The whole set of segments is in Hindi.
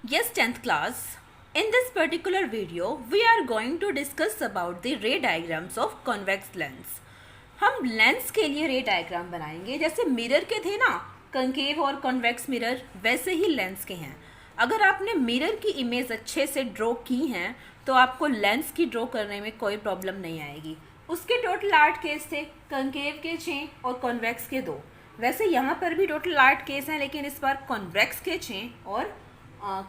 Yes, 10th class. In this particular video, we are going to discuss about the ray diagrams of convex lens. हम लेंस के लिए रे डायग्राम बनाएंगे। जैसे मिरर के थे ना, कंकेव और कॉन्वेक्स मिरर, वैसे ही लेंस के हैं। अगर आपने मिरर की इमेज अच्छे से ड्रॉ की हैं तो आपको लेंस की ड्रॉ करने में कोई प्रॉब्लम नहीं आएगी। उसके टोटल 8 केस थे, कंकेव के 6 और कॉन्वेक्स के 2। वैसे यहाँ पर भी टोटल 8 केस हैं, लेकिन इस बार कॉन्वेक्स के 6 और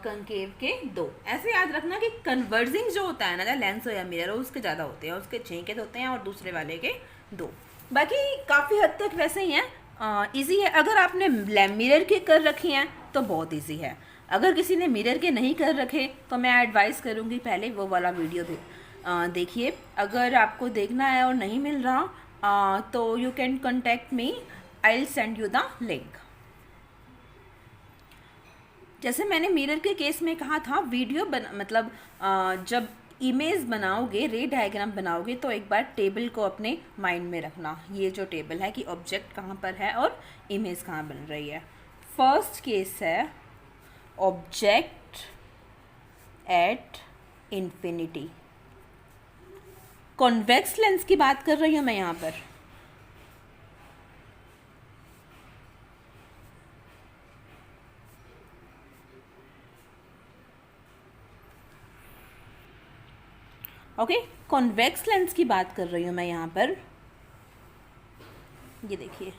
कंकेव के 2। ऐसे याद रखना कि कन्वर्जिंग जो होता है ना, लेंस हो या मिरर हो, उसके ज़्यादा होते हैं, उसके 6 के होते हैं और दूसरे वाले के 2। बाकी काफ़ी हद तक वैसे ही हैं, ईजी है। अगर आपने मिरर के कर रखी हैं तो बहुत ईजी है। अगर किसी ने मिरर के नहीं कर रखे तो मैं एडवाइस करूँगी पहले वो वाला वीडियो भी देखिए। अगर आपको देखना है और नहीं मिल रहा तो you can contact me, I will send you the link. जैसे मैंने मिरर के केस में कहा था, वीडियो जब इमेज बनाओगे, रे डायग्राम बनाओगे, तो एक बार टेबल को अपने माइंड में रखना। ये जो टेबल है कि ऑब्जेक्ट कहाँ पर है और इमेज कहाँ बन रही है। फर्स्ट केस है object at infinity. Convex lens की बात कर रही हूँ मैं यहाँ पर। ओके, कॉन्वेक्स लेंस की बात कर रही हूँ मैं यहाँ पर। ये देखिए,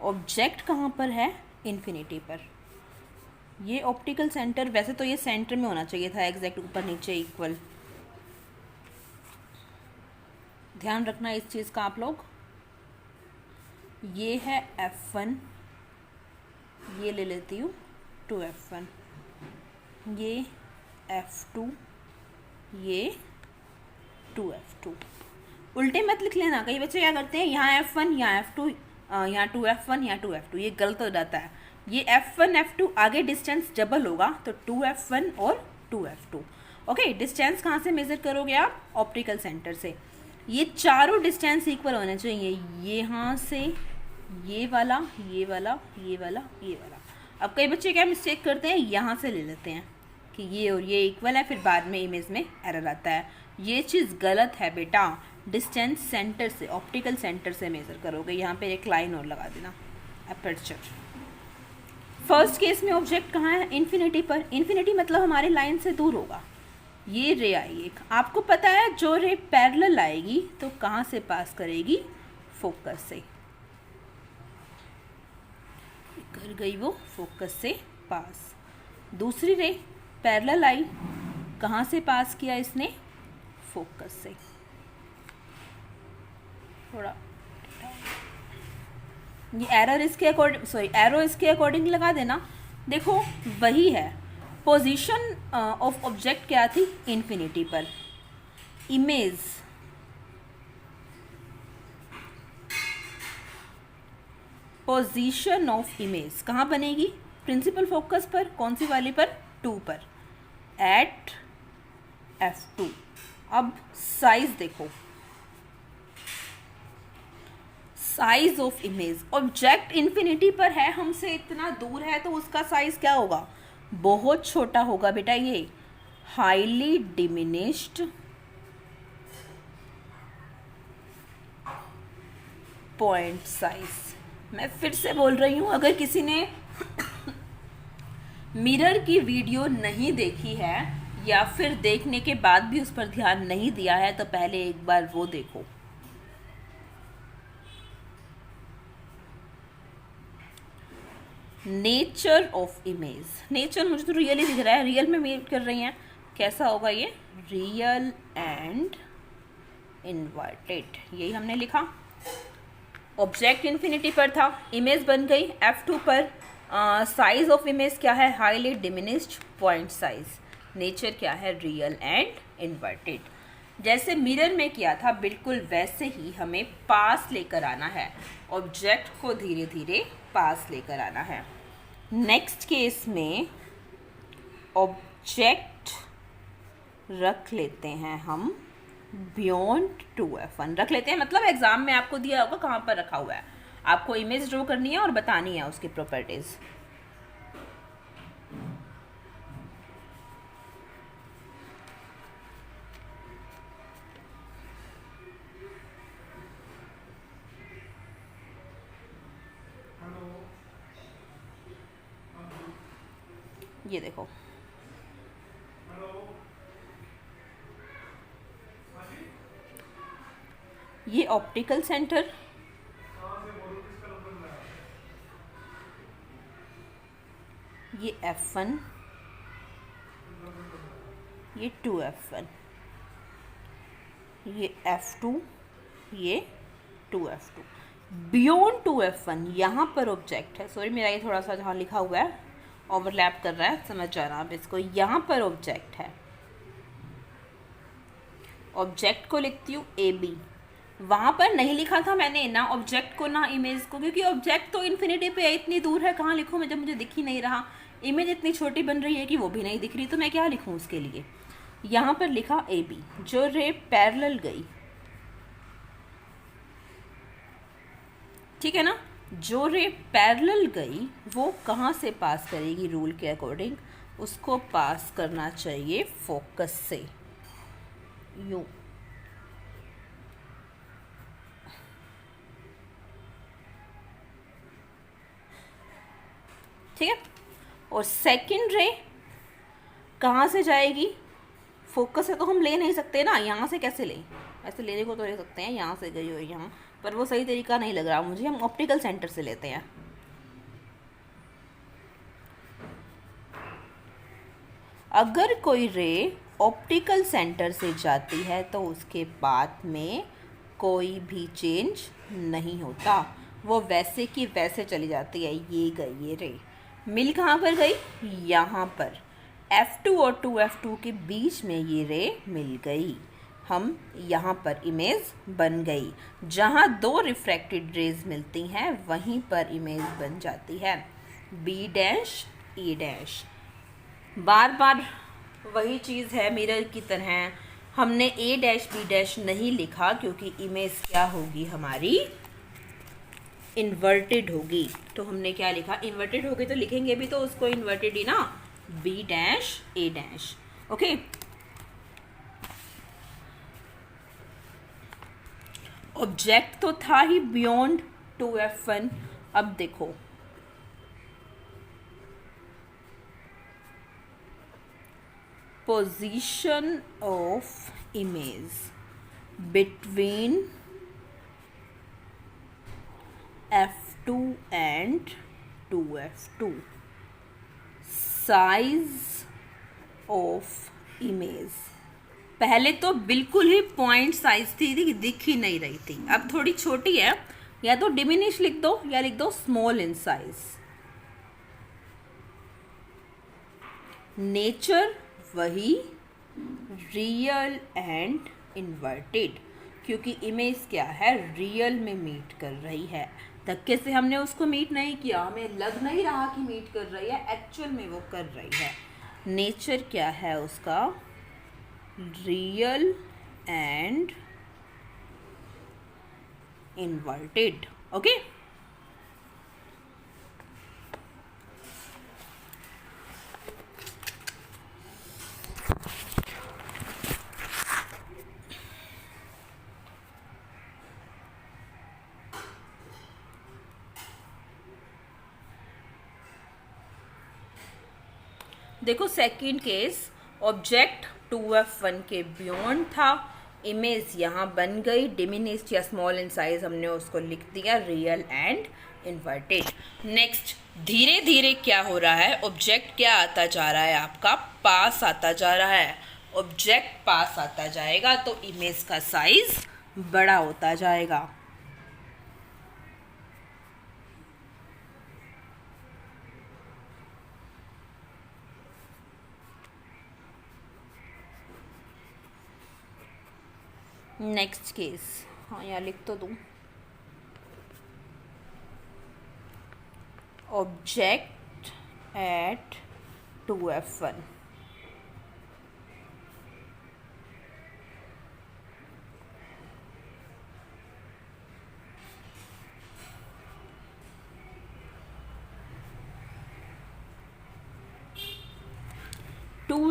ऑब्जेक्ट कहाँ पर है? इन्फिनिटी पर। ये ऑप्टिकल सेंटर, वैसे तो ये सेंटर में होना चाहिए था, एग्जैक्ट ऊपर नीचे इक्वल। ध्यान रखना इस चीज़ का आप लोग। ये है F1, ये ले लेती हूँ 2F1, ये F2, ये 2F2। उल्टे मत लिख लेना। कई बच्चे क्या करते हैं, यहाँ F1, यहाँ F2, यहाँ 2F1, यहाँ 2F2, ये गलत हो जाता है। ये F1 F2 आगे डिस्टेंस डबल होगा तो 2F1 और 2F2। ओके, डिस्टेंस कहाँ से मेज़र करोगे आप? ऑप्टिकल सेंटर से। ये चारों डिस्टेंस इक्वल होने चाहिए, यहाँ से ये वाला, ये वाला, ये वाला, ये वाला। अब कई बच्चे क्या मिस्टेक करते हैं, यहाँ से ले लेते हैं कि ये और ये इक्वल है, फिर बाद में इमेज में एरर आता है। ये चीज़ गलत है बेटा। डिस्टेंस सेंटर से, ऑप्टिकल सेंटर से मेज़र करोगे। यहाँ पे एक लाइन और लगा देना, अपर्चर। फर्स्ट केस में ऑब्जेक्ट कहाँ है? इन्फिनिटी पर। इन्फिनिटी मतलब हमारे लाइन से दूर होगा। ये रे आई एक, आपको पता है जो रे पैरेलल आएगी तो कहाँ से पास करेगी? फोकस से। कर गई वो फोकस से पास। दूसरी रे पैरेलल आई, कहाँ से पास किया इसने? फोकस से। थोड़ा ये एरर इसके अकॉर्डिंग, सॉरी एरो इसके अकॉर्डिंग लगा देना। देखो वही है। पोजीशन ऑफ ऑब्जेक्ट क्या थी? इन्फिनिटी पर। इमेज पोजीशन ऑफ इमेज कहाँ बनेगी? प्रिंसिपल फोकस पर। कौन सी वाली पर? 2 पर, एट F2। अब साइज देखो, size of image. Object infinity पर है, हमसे इतना दूर है, तो उसका साइज क्या होगा? बहुत छोटा होगा बेटा। ये हाईली डिमिनिश्ड पॉइंट साइज। मैं फिर से बोल रही हूँ, अगर किसी ने मिरर की वीडियो नहीं देखी है या फिर देखने के बाद भी उस पर ध्यान नहीं दिया है तो पहले एक बार वो देखो। Nature of image. नेचर मुझे तो रियल ही दिख रहा है, रियल में मीट कर रही हैं। कैसा होगा ये? Real and inverted. यही हमने लिखा। ऑब्जेक्ट इन्फिनिटी पर था, इमेज बन गई F2 पर। साइज ऑफ इमेज क्या है? Highly diminished point size. Nature क्या है? Real and inverted. जैसे मिरर में किया था बिल्कुल वैसे ही हमें पास लेकर आना है। ऑब्जेक्ट को धीरे धीरे पास लेकर आना है। नेक्स्ट केस में ऑब्जेक्ट रख लेते हैं हम बियॉन्ड 2F1 रख लेते हैं। मतलब एग्जाम में आपको दिया होगा कहाँ पर रखा हुआ है, आपको इमेज ड्रॉ करनी है और बतानी है उसकी प्रॉपर्टीज। ये देखो, ये ऑप्टिकल सेंटर, ये F1, ये 2F1, ये F2, ये 2F2। बियॉन्ड 2F1 यहाँ पर ऑब्जेक्ट है। सॉरी, मेरा ये थोड़ा सा जहाँ लिखा हुआ है ओवरलैप कर रहा है, समझ जाना आप इसको। यहाँ पर ऑब्जेक्ट है, ऑब्जेक्ट को लिखती हूँ AB। वहाँ पर नहीं लिखा था मैंने ना ऑब्जेक्ट को ना इमेज को, क्योंकि ऑब्जेक्ट तो इन्फिनिटी पे है, इतनी दूर है, कहाँ लिखूँ मैं जब मुझे दिख ही नहीं रहा। इमेज इतनी छोटी बन रही है कि वो भी नहीं दिख रही, तो मैं क्या लिखूँ उसके लिए। यहाँ पर लिखा AB, जो रे पैरेलल गई, ठीक है ना, जो रे पैरेलल गई वो कहाँ से पास करेगी रूल के अकॉर्डिंग, उसको पास करना चाहिए फोकस से, यूं। ठीक है, और सेकंड रे कहाँ से जाएगी, फोकस से तो हम ले नहीं सकते ना, यहाँ से कैसे लें, ऐसे लेने को तो ले सकते हैं, यहाँ से गई हो यहाँ, पर वो सही तरीका नहीं लग रहा मुझे, हम ऑप्टिकल सेंटर से लेते हैं। अगर कोई रे ऑप्टिकल सेंटर से जाती है तो उसके पाथ में कोई भी चेंज नहीं होता, वो वैसे की वैसे चली जाती है। ये गई ये रे, मिल कहाँ पर गई, यहाँ पर F2 और 2F2 के बीच में ये रे मिल गई, हम यहाँ पर इमेज बन गई। जहाँ दो रिफ्रैक्टेड रेज मिलती हैं वहीं पर इमेज बन जाती है B डैश A डैश। बार बार वही चीज़ है मिरर की तरह, हमने A डैश B डैश नहीं लिखा क्योंकि इमेज क्या होगी हमारी, इन्वर्टेड होगी। तो हमने क्या लिखा, इन्वर्टेड होगी तो लिखेंगे भी तो उसको इन्वर्टेड ही ना, B dash A dash. Okay, object तो था ही बियॉन्ड 2F1। अब देखो, position of image between F2 and 2F2, size of image। पहले तो बिल्कुल ही पॉइंट साइज थी, दिख ही नहीं रही थी, अब थोड़ी छोटी है, या तो डिमिनिश लिख दो या लिख दो स्मॉल इन साइज। नेचर वही, रियल एंड इन्वर्टेड, क्योंकि इमेज क्या है, रियल में मीट कर रही है। धक्के से हमने उसको मीट नहीं किया, हमें लग नहीं रहा कि मीट कर रही है, एक्चुअल में वो कर रही है। नेचर क्या है उसका, रियल एंड इन्वर्टेड। ओके, देखो सेकंड केस, ऑब्जेक्ट 2F1 के बियॉन्ड था, इमेज यहाँ बन गई, डिमिनिश्ड या स्मॉल इन साइज हमने उसको लिख दिया रियल एंड इन्वर्टेड। नेक्स्ट, धीरे धीरे क्या हो रहा है, ऑब्जेक्ट क्या आता जा रहा है आपका, पास आता जा रहा है। ऑब्जेक्ट पास आता जाएगा तो इमेज का साइज बड़ा होता जाएगा। नेक्स्ट केस, हाँ यहाँ लिख तो दूँ, ऑब्जेक्ट एट 2F1,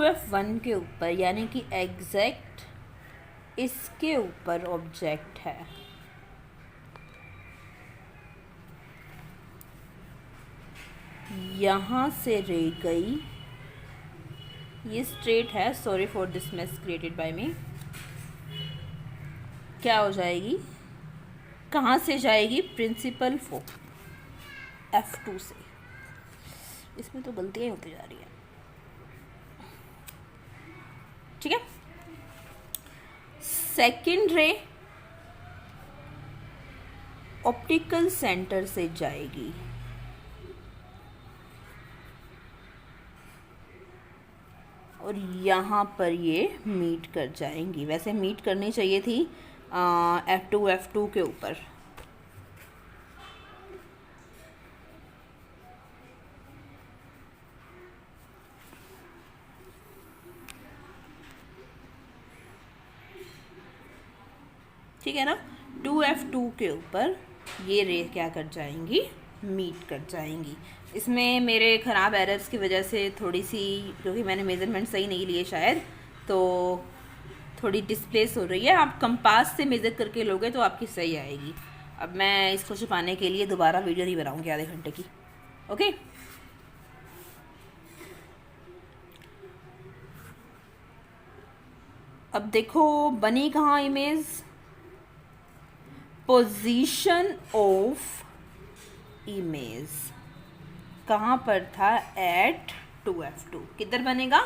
F1 के ऊपर यानी कि एग्जैक्ट इसके ऊपर ऑब्जेक्ट है। यहाँ से रे गई ये स्ट्रेट है, sorry for this mess created by me. क्या हो जाएगी, कहाँ से जाएगी, प्रिंसिपल फो F2 से। इसमें तो गलतियाँ ही होती जा रही है, ठीक है। सेकेंड रे ऑप्टिकल सेंटर से जाएगी, और यहाँ पर ये मीट कर जाएंगी। वैसे मीट करनी चाहिए थी F2 के ऊपर। ठीक है ना, 2F2 के ऊपर ये रे क्या कर जाएंगी, मीट कर जाएंगी। इसमें मेरे ख़राब एरर्स की वजह से थोड़ी सी, क्योंकि मैंने मेज़रमेंट सही नहीं लिए शायद, तो थोड़ी डिस्प्लेस हो रही है। आप कंपास से मेज़र करके लोगे तो आपकी सही आएगी। अब मैं इसको छुपाने के लिए दोबारा वीडियो नहीं बनाऊंगी आधे घंटे की, ओके। अब देखो बनी कहाँ इमेज, पोजीशन ऑफ इमेज कहाँ पर था, एट 2F2। किधर बनेगा,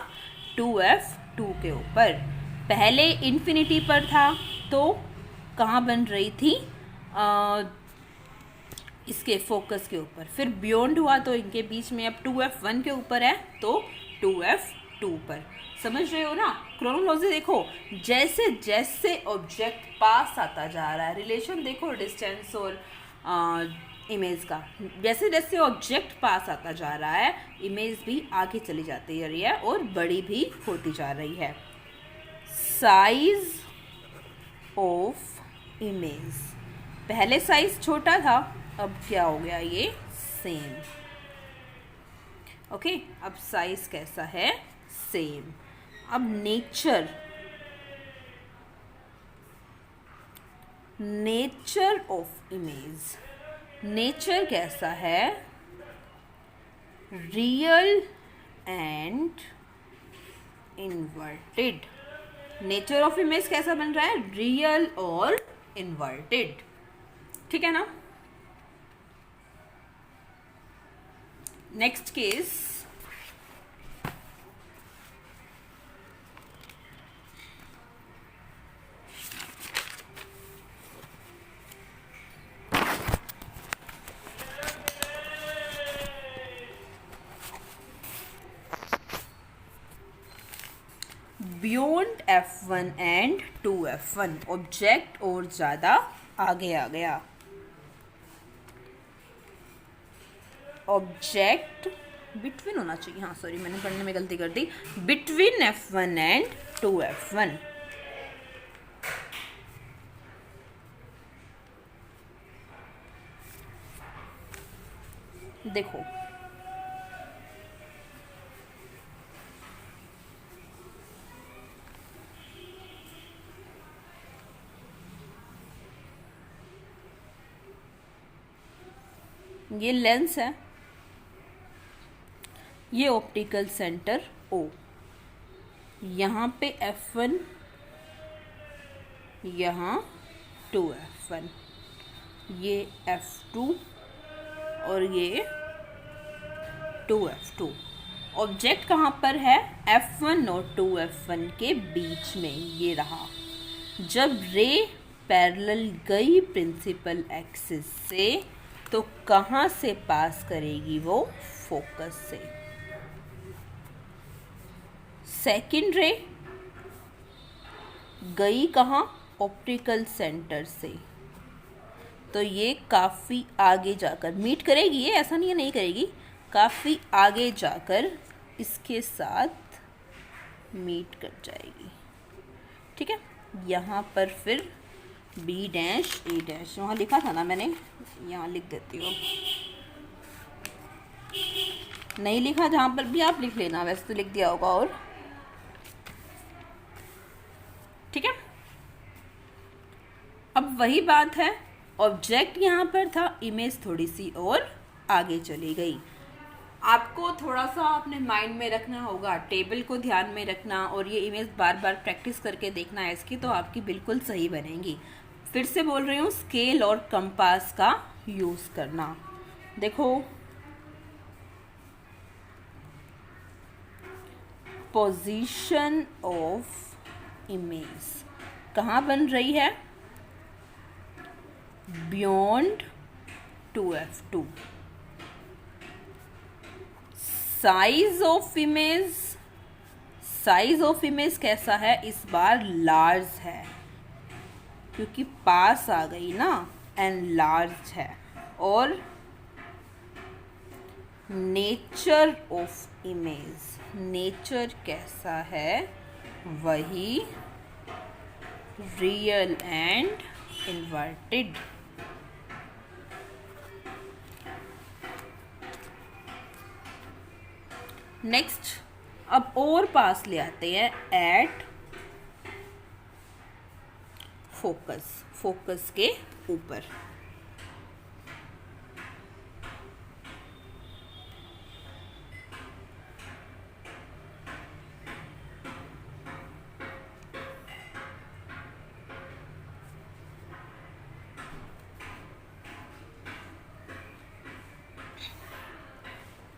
2F2 के ऊपर। पहले इन्फिनिटी पर था तो कहाँ बन रही थी, इसके फोकस के ऊपर। फिर बियॉन्ड हुआ तो इनके बीच में अब 2F1 के ऊपर है तो 2F2 पर। समझ रहे हो ना, क्रोनोलॉजी देखो, जैसे जैसे ऑब्जेक्ट पास आता जा रहा है, रिलेशन देखो डिस्टेंस और इमेज का, जैसे जैसे ऑब्जेक्ट पास आता जा रहा है इमेज भी आगे चली जाती है रही है और बड़ी भी होती जा रही है। साइज ऑफ इमेज, पहले साइज छोटा था, अब क्या हो गया, ये सेम, ओके। अब साइज कैसा है, सेम। अब नेचर ऑफ इमेज, नेचर कैसा है, real and inverted. Nature of image कैसा बन रहा है, रियल और इन्वर्टेड, ठीक है ना। Next case, beyond F1 and 2F1, object और ज़्यादा आगे आ गया। ऑब्जेक्ट बिटवीन होना चाहिए, हाँ सॉरी मैंने पढ़ने में गलती कर दी, बिटवीन F1 एंड 2F1। देखो ये लेंस है, ये ऑप्टिकल सेंटर O, यहाँ पे F1, यहाँ 2F1, ये F2 और ये 2F2। ऑब्जेक्ट कहाँ पर है, F1 और 2F1 के बीच में, ये रहा। जब रे पैरेलल गई प्रिंसिपल एक्सिस से तो कहाँ से पास करेगी वो, फोकस से। सेकेंड रे गई कहाँ, ऑप्टिकल सेंटर से, तो ये काफ़ी आगे जाकर मीट करेगी, ये ऐसा नहीं है नहीं करेगी, काफ़ी आगे जाकर इसके साथ मीट कर जाएगी, ठीक है। यहाँ पर फिर B डैश A डैश, वहाँ लिखा था ना मैंने, यहाँ लिख देती हूँ, नहीं लिखा जहाँ पर भी आप लिख लेना, वैसे तो लिख दिया होगा, और ठीक है। अब वही बात है, ऑब्जेक्ट यहाँ पर था, इमेज थोड़ी सी और आगे चली गई, आपको थोड़ा सा अपने माइंड में रखना होगा, टेबल को ध्यान में रखना और ये इमेज बार बार प्रैक्टिस करके देखना है इसकी, तो आपकी बिल्कुल सही बनेगी। फिर से बोल रही हूँ, स्केल और कंपास का यूज़ करना। देखो, पोजीशन ऑफ इमेज कहाँ बन रही है? Beyond 2f2। Size of image, size of image कैसा है? इस बार लार्ज है, क्योंकि पास आ गई ना, एंड लार्ज है। और नेचर ऑफ इमेज, नेचर कैसा है? वही रियल एंड इन्वर्टेड। नेक्स्ट, अब और पास ले आते हैं, एट फोकस, फोकस के ऊपर।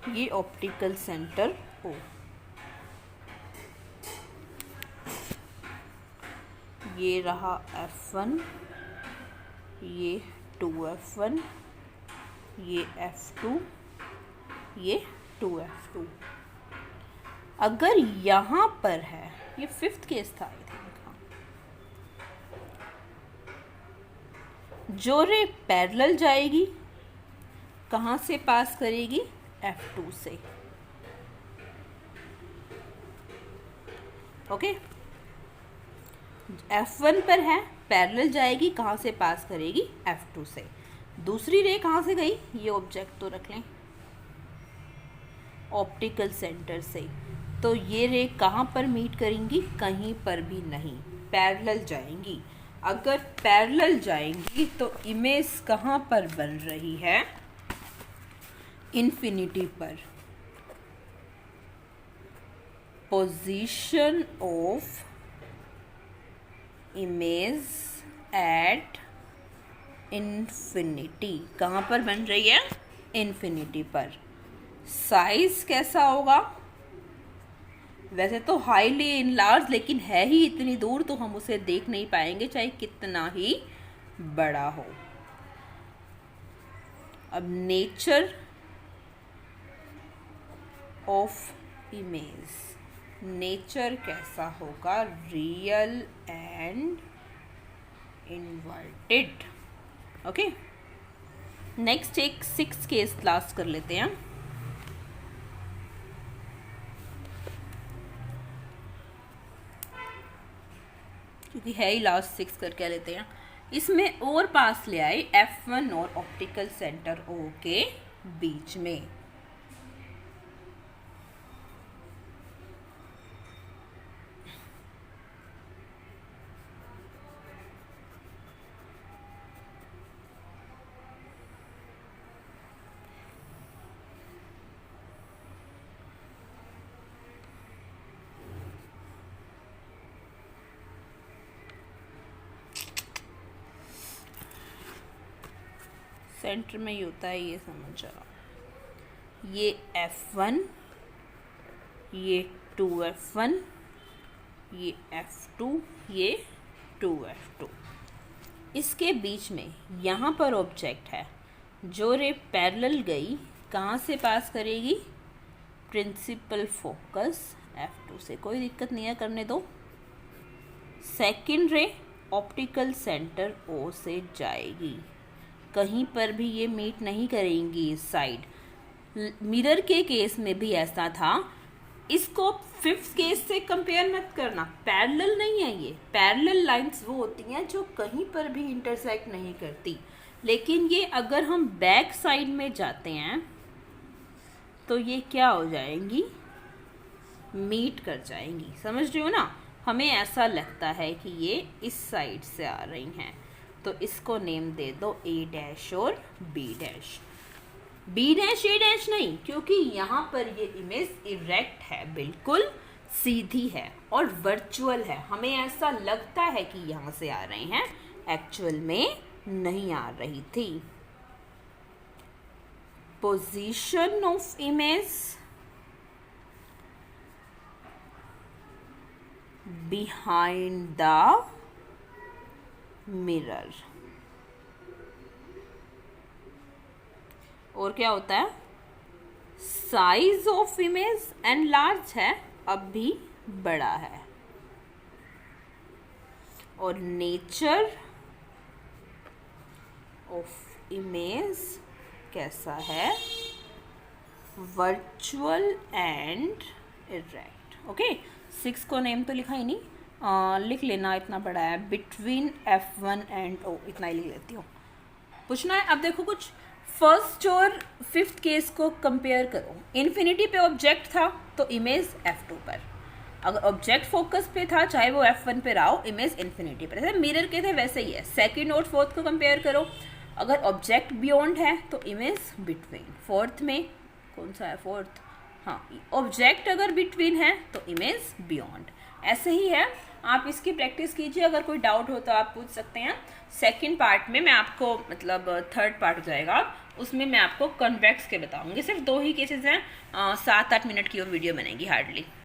ये ऑप्टिकल सेंटर हो, ये रहा F1, ये 2F1, ये F2, ये 2F2। अगर यहाँ पर है, ये 5th केस था आई थिंक, जो रे पैरेलल जाएगी कहाँ से पास करेगी? F2 से। ओके, F1 पर है, पैरेलल जाएगी, कहाँ से पास करेगी? F2 से। दूसरी रे कहाँ से गई? ये ऑब्जेक्ट तो रख लें, ऑप्टिकल सेंटर से। तो ये रे कहाँ पर मीट करेंगी? कहीं पर भी नहीं, पैरेलल जाएंगी। अगर पैरेलल जाएंगी तो इमेज कहाँ पर बन रही है? इन्फिनिटी पर। Position of image at infinity, कहाँ पर बन रही है? इन्फिनिटी पर। साइज कैसा होगा? वैसे तो हाईली इनलार्ज, लेकिन है ही इतनी दूर तो हम उसे देख नहीं पाएंगे, चाहे कितना ही बड़ा हो। अब नेचर ऑफ इमेज, नेचर कैसा होगा? Real and inverted. Okay, next एक 6th केस लास्ट कर लेते हैं। क्योंकि है ही लास्ट 6 करके लेते हैं। इसमें और पास ले आए F1 और ऑप्टिकल सेंटर O के बीच में। सेंटर में ही होता है, ये समझ जाओ। ये F1, ये 2F1, ये F2, ये 2F2। इसके बीच में यहाँ पर ऑब्जेक्ट है, जो रे पैरेलल गई कहाँ से पास करेगी? प्रिंसिपल फोकस F2 से। कोई दिक्कत नहीं है, करने दो। Second ray optical centre O से जाएगी, कहीं पर भी ये मीट नहीं करेंगी इस साइड। मिरर के केस में भी ऐसा था। इसको 5th केस से कंपेयर मत करना, पैरेलल नहीं है ये। पैरेलल लाइंस वो होती हैं जो कहीं पर भी इंटरसेक्ट नहीं करती, लेकिन ये अगर हम बैक साइड में जाते हैं तो ये क्या हो जाएंगी? मीट कर जाएंगी। समझ रहे हो ना? हमें ऐसा लगता है कि ये इस साइड से आ रही हैं, तो इसको नेम दे दो A' और B'। बी डैश ए डैश नहीं, क्योंकि यहाँ पर ये इमेज इरेक्ट है, बिल्कुल सीधी है और वर्चुअल है। हमें ऐसा लगता है कि यहाँ से आ रहे हैं, एक्चुअल में नहीं आ रही थी। Position of image behind the mirror. और क्या होता है, size of image and large है, अब भी बड़ा है। और नेचर ऑफ इमेज कैसा है, वर्चुअल एंड इरेक्ट। ओके, 6 को नेम तो लिखा ही नहीं, लिख लेना, इतना बड़ा है, बिटवीन F1 एंड O, इतना ही लिख लेती हूँ। पूछना है अब देखो कुछ, फर्स्ट और फिफ्थ केस को कंपेयर करो। इन्फिनिटी पे ऑब्जेक्ट था तो इमेज F2 पर, अगर ऑब्जेक्ट फोकस पे था चाहे वो F1 पे रहा हो, इमेज इन्फिनिटी पर। जैसे मिरर के थे वैसे ही है। सेकंड और फोर्थ को कंपेयर करो, अगर ऑब्जेक्ट बियॉन्ड है तो इमेज बिटवीन। फोर्थ में कौन सा है, फोर्थ, हाँ, ऑब्जेक्ट अगर बिटवीन है तो इमेज बियॉन्ड। ऐसे ही है, आप इसकी प्रैक्टिस कीजिए। अगर कोई डाउट हो तो आप पूछ सकते हैं। सेकंड पार्ट में मैं आपको, मतलब थर्ड पार्ट हो जाएगा, उसमें मैं आपको कन्वेक्स के बताऊंगी। सिर्फ 2 ही केसेस हैं, 7-8 मिनट की वो वीडियो बनेगी हार्डली।